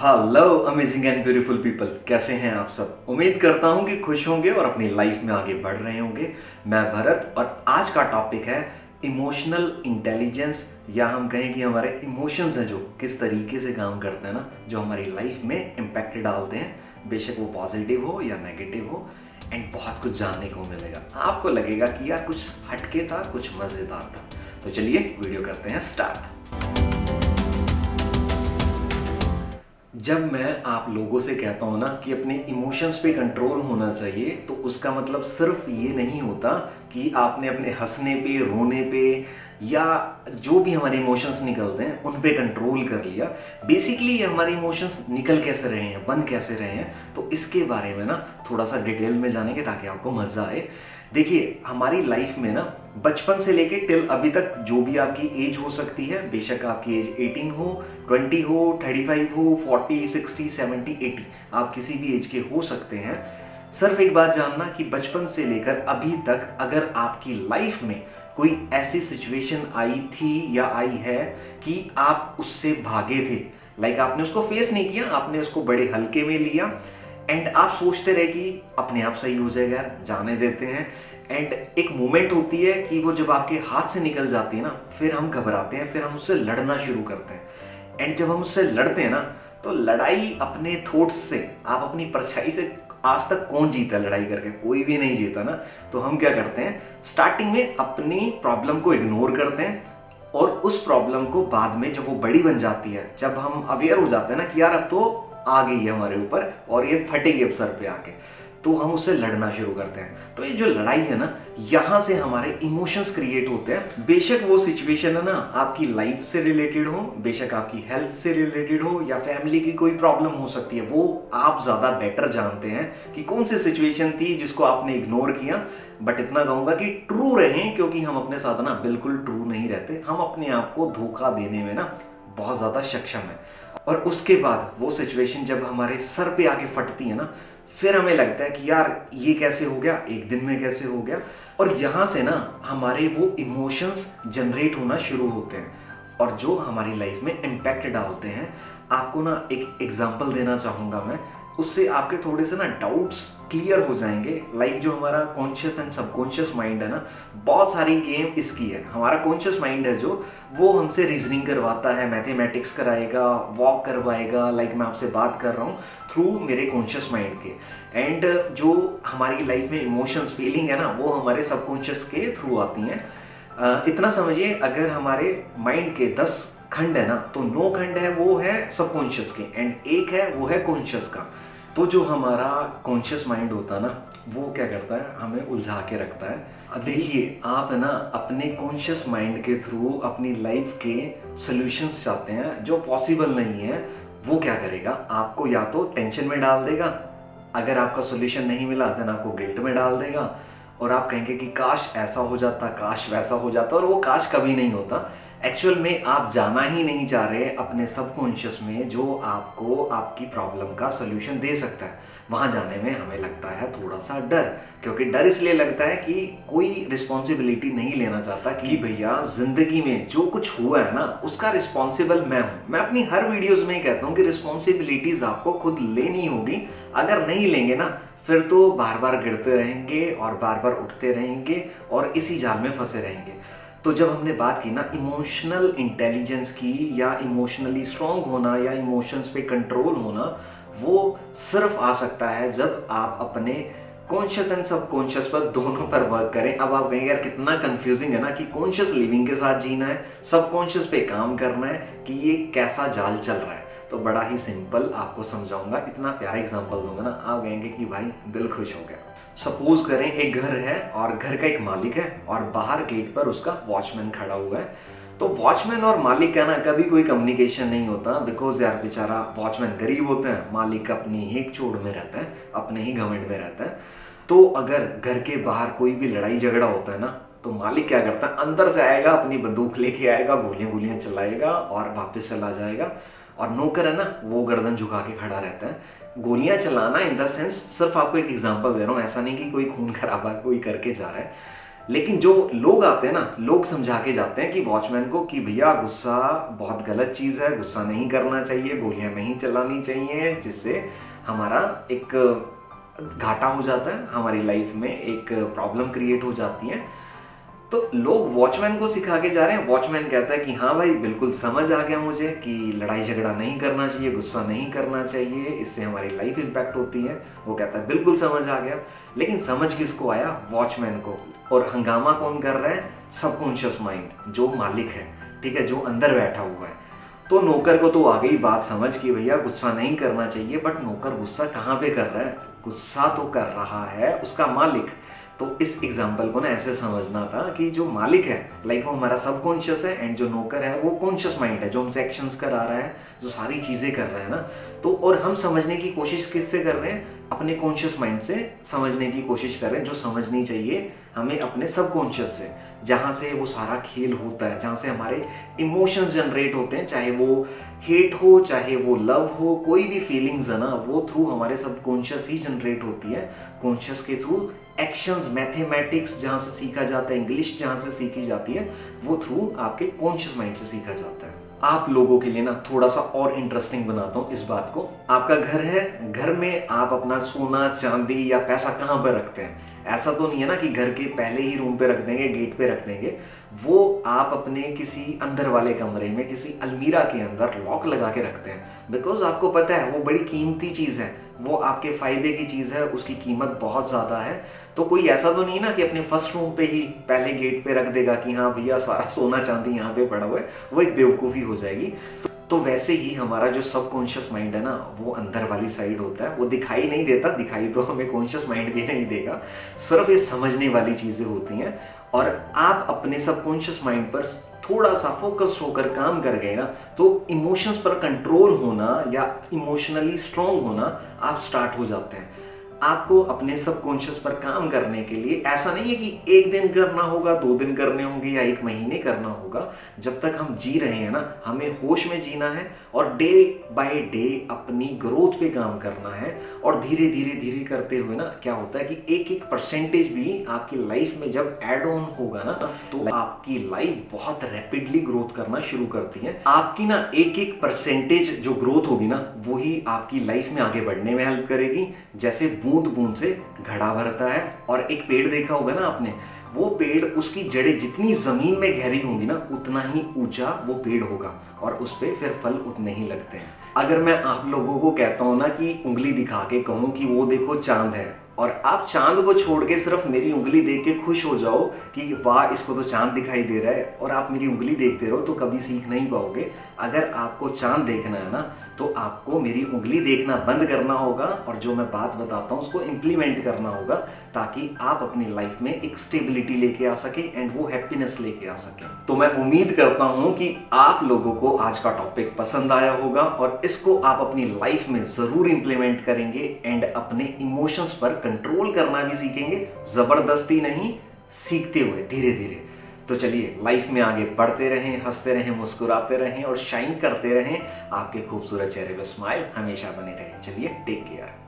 Hello amazing and beautiful people, कैसे हैं आप सब। उम्मीद करता हूं कि खुश होंगे और अपनी लाइफ में आगे बढ़ रहे होंगे। मैं भरत और आज का टॉपिक है इमोशनल इंटेलिजेंस, या हम कहें कि हमारे इमोशंस हैं जो किस तरीके से काम करते हैं ना, जो हमारी लाइफ में इम्पैक्ट डालते हैं, बेशक वो पॉजिटिव हो या नेगेटिव हो। एंड बहुत कुछ जानने को मिलेगा, आपको लगेगा कि यार कुछ हटके था, कुछ मज़ेदार था। तो चलिए वीडियो करते हैं स्टार्ट। जब मैं आप लोगों से कहता हूँ ना कि अपने इमोशंस पे कंट्रोल होना चाहिए, तो उसका मतलब सिर्फ ये नहीं होता कि आपने अपने हंसने पे, रोने पे या जो भी हमारे इमोशंस निकलते हैं उन पे कंट्रोल कर लिया। बेसिकली ये हमारे इमोशंस निकल कैसे रहे हैं, बन कैसे रहे हैं, तो इसके बारे में ना थोड़ा सा डिटेल में जानेंगे ताकि आपको मज़ा आए। देखिए, हमारी लाइफ में ना बचपन से लेके टिल अभी तक जो भी आपकी एज हो सकती है, बेशक आपकी एज 18 हो, 20 हो, 35 हो, 40, 60, 70, 80, आप किसी भी एज के हो सकते हैं। सिर्फ एक बात जानना कि बचपन से लेकर अभी तक अगर आपकी लाइफ में कोई ऐसी सिचुएशन आई थी या आई है कि आप उससे भागे थे, लाइक आपने उसको फेस नहीं किया, आपने उसको बड़े हल्के में लिया एंड आप सोचते रहे कि अपने आप सही हो जाएगा यार, जाने देते हैं। एंड एक मोमेंट होती है कि वो जब आपके हाथ से निकल जाती है ना, फिर हम घबराते हैं, फिर हम उससे लड़ना शुरू करते हैं। एंड जब हम उससे लड़ते हैं ना, तो लड़ाई अपने थॉट्स से, आप अपनी परछाई से, आज तक कौन जीता लड़ाई करके? कोई भी नहीं जीता ना। तो हम क्या करते हैं, स्टार्टिंग में अपनी प्रॉब्लम को इग्नोर करते हैं और उस प्रॉब्लम को बाद में जब वो बड़ी बन जाती है, जब हम अवेयर हो जाते हैं ना कि यार अब तो आ गई है हमारे ऊपर और ये फटेगी अब सर पे आके, तो हम उससे लड़ना शुरू करते हैं। तो ये जो लड़ाई है ना, यहाँ से हमारे इमोशंस क्रिएट होते हैं। बेशक वो सिचुएशन है ना आपकी लाइफ से रिलेटेड हो, बेशक आपकी हेल्थ से रिलेटेड हो, या फैमिली की कोई प्रॉब्लम हो सकती है, वो आप ज़्यादा बेटर जानते हैं कि कौन सी सिचुएशन थी जिसको आपने इग्नोर किया। बट इतना कहूँगा कि ट्रू रहें, क्योंकि हम अपने साथ ना बिल्कुल ट्रू नहीं रहते, हम अपने आप को धोखा देने में ना बहुत ज़्यादा सक्षम है। और उसके बाद वो सिचुएशन जब हमारे सर पे आके फटती है ना, फिर हमें लगता है कि यार ये कैसे हो गया, एक दिन में कैसे हो गया। और यहाँ से ना हमारे वो इमोशंस जनरेट होना शुरू होते हैं और जो हमारी लाइफ में इम्पैक्ट डालते हैं। आपको ना एक एग्जांपल देना चाहूँगा मैं, उससे आपके थोड़े से ना डाउट्स क्लियर हो जाएंगे। लाइक जो हमारा कॉन्शियस एंड सबकॉन्शियस माइंड है ना, बहुत सारी गेम इसकी है। हमारा कॉन्शियस माइंड है जो, वो हमसे रीजनिंग करवाता है, मैथमेटिक्स कराएगा, वॉक करवाएगा, लाइक मैं आपसे बात कर रहा हूँ थ्रू मेरे कॉन्शियस माइंड के। एंड जो हमारी लाइफ में इमोशंस, फीलिंग है ना, वो हमारे सबकॉन्शियस के थ्रू आती हैं। इतना समझिए, अगर हमारे माइंड के 10 खंड है ना, तो 9 खंड है वो है सबकॉन्शियस के एंड एक है वो है कॉन्शियस का। तो जो हमारा कॉन्शियस माइंड होता है ना, वो क्या करता है, हमें उलझा के रखता है। अब देखिए, आप है ना अपने कॉन्शियस माइंड के थ्रू अपनी लाइफ के सॉल्यूशंस चाहते हैं जो पॉसिबल नहीं है। वो क्या करेगा, आपको या तो टेंशन में डाल देगा, अगर आपका सॉल्यूशन नहीं मिला देन आपको गिल्ट में डाल देगा, और आप कहेंगे कि काश ऐसा हो जाता, काश वैसा हो जाता, और वो काश कभी नहीं होता। एक्चुअल में आप जाना ही नहीं चाह रहे अपने सबकॉन्शियस में, जो आपको आपकी प्रॉब्लम का सलूशन दे सकता है। वहाँ जाने में हमें लगता है थोड़ा सा डर, क्योंकि डर इसलिए लगता है कि कोई रिस्पॉन्सिबिलिटी नहीं लेना चाहता कि भैया ज़िंदगी में जो कुछ हुआ है ना, उसका रिस्पॉन्सिबल मैं हूँ। मैं अपनी हर वीडियोज़ में कहता हूँ कि रिस्पॉन्सिबिलिटीज़ आपको खुद लेनी होगी। अगर नहीं लेंगे ना, फिर तो बार बार गिरते रहेंगे और बार बार उठते रहेंगे और इसी जाल में फंसे रहेंगे। तो जब हमने बात की ना इमोशनल इंटेलिजेंस की, या इमोशनली स्ट्रांग होना, या इमोशंस पे कंट्रोल होना, वो सिर्फ आ सकता है जब आप अपने कॉन्शियस एंड सबकॉन्शियस पर दोनों पर वर्क करें। अब आप कहेंगे यार कितना कंफ्यूजिंग है ना कि कॉन्शियस लिविंग के साथ जीना है, सबकॉन्शियस पे काम करना है, कि ये कैसा जाल चल रहा है। तो बड़ा ही सिंपल आपको समझाऊंगा, इतना प्यारा एग्जांपल दूंगा ना, आप कहेंगे कि भाई दिल खुश हो गया। सपोज करें एक घर है और घर का एक मालिक है और बाहर गेट पर उसका वॉचमैन खड़ा हुआ है। तो वॉचमैन और मालिक का ना कभी कोई कम्युनिकेशन नहीं होता, बिकॉज यार बेचारा वॉचमैन गरीब होते हैं, मालिक अपनी एक चोट में रहता है, अपने ही घमंड में रहता है। तो अगर घर के बाहर कोई भी लड़ाई झगड़ा होता है ना, तो मालिक क्या करता है, अंदर से आएगा, अपनी बंदूक लेके आएगा, गोलियां गोलियां चलाएगा और वापस चला जाएगा। और नौकर है ना, वो गर्दन झुका के खड़ा रहता है। गोलियां चलाना इन द सेंस, सिर्फ आपको एक एग्जांपल दे रहा हूँ, ऐसा नहीं कि कोई खून खराबा कोई करके जा रहा है। लेकिन जो लोग आते हैं ना, लोग समझा के जाते हैं कि वॉचमैन को कि भैया गुस्सा बहुत गलत चीज़ है, गुस्सा नहीं करना चाहिए, गोलियां नहीं चलानी चाहिए, जिससे हमारा एक घाटा हो जाता है, हमारी लाइफ में एक प्रॉब्लम क्रिएट हो जाती है। तो लोग वॉचमैन को सिखा के जा रहे हैं। वॉचमैन कहता है कि हाँ भाई बिल्कुल समझ आ गया मुझे कि लड़ाई झगड़ा नहीं करना चाहिए, गुस्सा नहीं करना चाहिए, इससे हमारी लाइफ इम्पैक्ट होती है। वो कहता है बिल्कुल समझ आ गया। लेकिन समझ किसको आया? वॉचमैन को। और हंगामा कौन कर रहा है? सबकॉन्शियस माइंड, जो मालिक है, ठीक है, जो अंदर बैठा हुआ है। तो नौकर को तो आ गई बात समझ कि भैया गुस्सा नहीं करना चाहिए, बट नौकर गुस्सा कहाँ पे कर रहा है? गुस्सा तो कर रहा है उसका मालिक। तो इस एग्जाम्पल को ना ऐसे समझना था कि जो मालिक है, लाइक वो हमारा सबकॉन्शियस है, एंड जो नौकर है वो कॉन्शियस माइंड है, जो हमसे एक्शंस करा रहा है, जो सारी चीज़ें कर रहा है ना। तो और हम समझने की कोशिश किससे कर रहे हैं? अपने कॉन्शियस माइंड से समझने की कोशिश कर रहे हैं, जो समझनी चाहिए हमें अपने सबकॉन्शियस से, जहाँ से वो सारा खेल होता है, जहाँ से हमारे इमोशंस जनरेट होते हैं, चाहे वो हेट हो, चाहे वो लव हो, कोई भी फीलिंग्स है ना, वो थ्रू हमारे सबकॉन्शियस ही जनरेट होती है। कॉन्शियस के थ्रू एक्शंस, मैथमेटिक्स जहाँ से सीखा जाता है, इंग्लिश जहाँ से सीखी जाती है, वो थ्रू आपके कॉन्शियस माइंड से सीखा जाता है। आप लोगों के लिए ना थोड़ा सा और इंटरेस्टिंग बनाता हूँ इस बात को। आपका घर है, घर में आप अपना सोना चांदी या पैसा कहाँ पर रखते हैं? ऐसा तो नहीं है ना कि घर के पहले ही रूम पे रख देंगे, गेट पे रख देंगे। वो आप अपने किसी अंदर वाले कमरे में, किसी अलमीरा के अंदर लॉक लगा के रखते हैं, बिकॉज आपको पता है वो बड़ी कीमती चीज़ है, वो आपके फायदे की चीज़ है, उसकी कीमत बहुत ज़्यादा है। तो कोई ऐसा तो नहीं ना कि अपने फर्स्ट रूम पे ही पहले गेट पे रख देगा कि हाँ भैया सारा सोना चांदी यहाँ पे पड़ा हुआ है, वो एक बेवकूफ़ी हो जाएगी। तो वैसे ही हमारा जो सबकॉन्शियस माइंड है ना, वो अंदर वाली साइड होता है, वो दिखाई नहीं देता, दिखाई तो हमें कॉन्शियस माइंड भी नहीं देगा, सिर्फ ये समझने वाली चीज़ें होती हैं। और आप अपने सबकॉन्शियस माइंड पर थोड़ा सा फोकस होकर काम कर गए ना, तो इमोशंस पर कंट्रोल होना या इमोशनली स्ट्रांग होना आप स्टार्ट हो जाते हैं। आपको अपने सबकॉन्शियस पर काम करने के लिए ऐसा नहीं है कि एक दिन करना होगा, 2 दिन करने होंगे या 1 महीने करना होगा। जब तक हम जी रहे हैं ना, हमें होश में जीना है और डे बाय डे अपनी ग्रोथ पे काम करना है। और धीरे धीरे धीरे करते हुए ना क्या होता है कि एक एक परसेंटेज भी आपकी लाइफ में जब एड ऑन होगा ना, तो आपकी लाइफ बहुत रैपिडली ग्रोथ करना शुरू करती है। आपकी ना एक एक परसेंटेज जो ग्रोथ होगी ना, वही आपकी लाइफ में आगे बढ़ने में हेल्प करेगी। जैसे बूंद बूंद से घड़ा भरता है। और एक पेड़ देखा होगा ना आपने, वो पेड़, उसकी जड़ें जितनी जमीन में गहरी होंगी ना, उतना ही ऊंचा वो पेड़ होगा और उस पे फिर फल उतने ही लगते हैं। अगर मैं आप लोगों को कहता हूं ना कि उंगली दिखा के कहूं कि वो देखो चांद है, और आप चांद को छोड़ के सिर्फ मेरी उंगली देख के खुश हो जाओ कि वाह इसको तो चांद दिखाई दे रहा है, और आप मेरी उंगली देखते रहो, तो कभी सीख नहीं पाओगे। अगर आपको चांद देखना है ना, तो आपको मेरी उंगली देखना बंद करना होगा और जो मैं बात बताता हूँ उसको इम्प्लीमेंट करना होगा, ताकि आप अपनी लाइफ में एक स्टेबिलिटी लेके आ सके एंड वो हैप्पीनेस लेके आ सके। तो मैं उम्मीद करता हूँ कि आप लोगों को आज का टॉपिक पसंद आया होगा और इसको आप अपनी लाइफ में ज़रूर इम्प्लीमेंट करेंगे एंड अपने इमोशंस पर कंट्रोल करना भी सीखेंगे, ज़बरदस्ती नहीं, सीखते हुए धीरे धीरे। तो चलिए लाइफ में आगे बढ़ते रहें, हंसते रहें, मुस्कुराते रहें और शाइन करते रहें। आपके खूबसूरत चेहरे पे स्माइल हमेशा बनी रहे। चलिए टेक केयर।